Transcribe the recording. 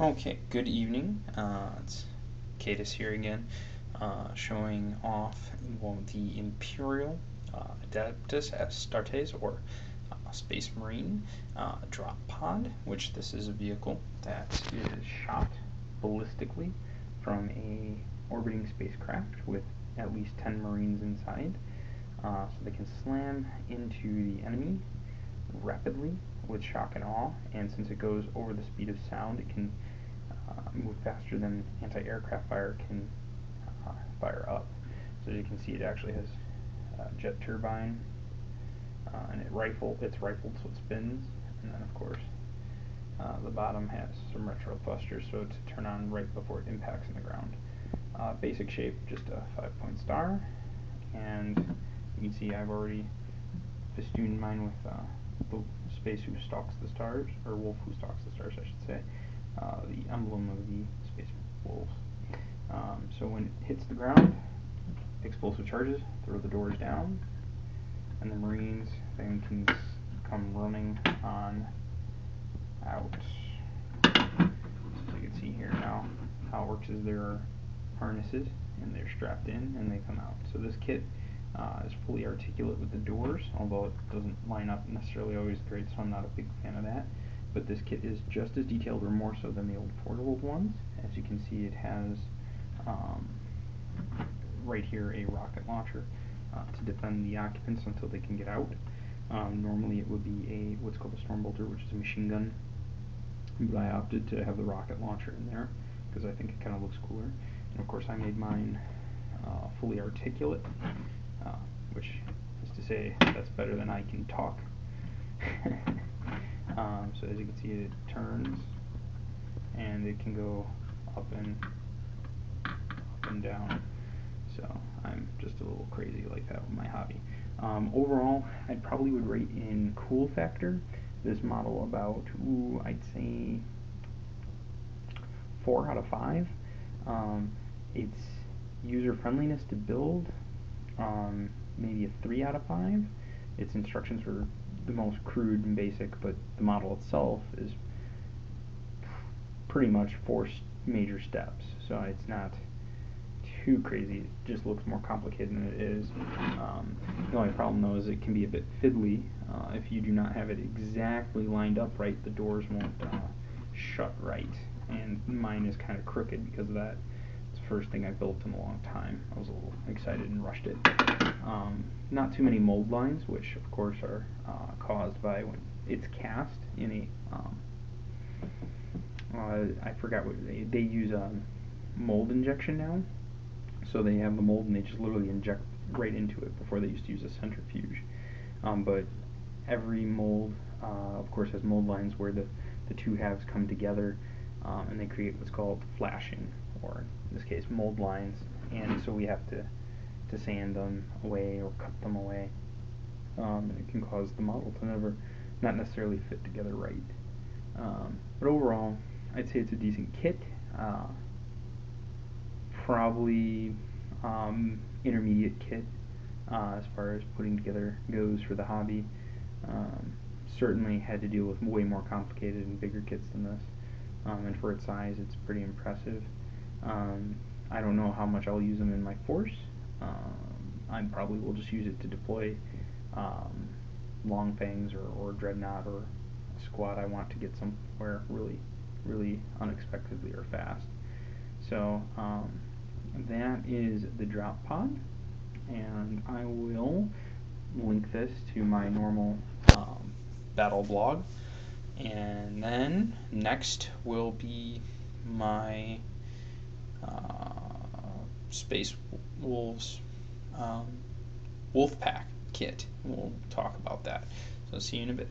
Okay, good evening. It's Cadis here again, showing off the Imperial Adeptus Astartes, or Space Marine drop pod, which this is a vehicle that is shot ballistically from a orbiting spacecraft with at least 10 Marines inside, so they can slam into the enemy rapidly with shock and awe, and since it goes over the speed of sound, it can move faster than anti-aircraft fire can fire up. So as you can see, it actually has a jet turbine, and it's rifled so it spins, and then of course the bottom has some retro thrusters so to turn on right before it impacts in the ground. Basic shape, just a 5-point star, and you can see I've already festooned mine with the space who stalks the stars, or wolf who stalks the stars, I should say, the emblem of the space wolves. So when it hits the ground, explosive charges throw the doors down, and the Marines then can come running on out. So you can see here now how it works is there are harnesses and they're strapped in and they come out. So this kit is fully articulate with the doors, although it doesn't line up necessarily always great, so I'm not a big fan of that. But this kit is just as detailed or more so than the old portable ones. As you can see, it has right here a rocket launcher to defend the occupants until they can get out. Normally it would be what's called a storm bolter, which is a machine gun, but I opted to have the rocket launcher in there because I think it kind of looks cooler. And of course I made mine fully articulate, which is to say that's better than I can talk. So as you can see, it turns and it can go up and down. So I'm just a little crazy like that with my hobby. Overall, I probably would rate in cool factor this model about, I'd say 4 out of 5. Its user friendliness to build, maybe a 3 out of 5. Its instructions were the most crude and basic, but the model itself is pretty much 4 major steps, so it's not too crazy. It just looks more complicated than it is. The only problem though is it can be a bit fiddly. If you do not have it exactly lined up right, the doors won't shut right, and mine is kind of crooked because of that. It's the first thing I built in a long time. I was a little excited and rushed it. Not too many mold lines, which of course are caused by when it's cast in a I forgot what they use mold injection now. So they have the mold and they just literally inject right into it. Before they used to use a centrifuge. But every mold, of course, has mold lines where the two halves come together, and they create what's called flashing, or in this case, mold lines. And so we have to sand them away or cut them away. And it can cause the model to not necessarily fit together right. But overall, I'd say it's a decent kit. Probably intermediate kit as far as putting together goes for the hobby. Certainly had to deal with way more complicated and bigger kits than this, and for its size it's pretty impressive. I don't know how much I'll use them in my force. I probably will just use it to deploy long fangs or dreadnought or a squad I want to get somewhere really unexpectedly or fast. So that is the drop pod, and I will link this to my normal battle blog, and then next will be my Space Wolves Wolf Pack kit. We'll talk about that. So see you in a bit.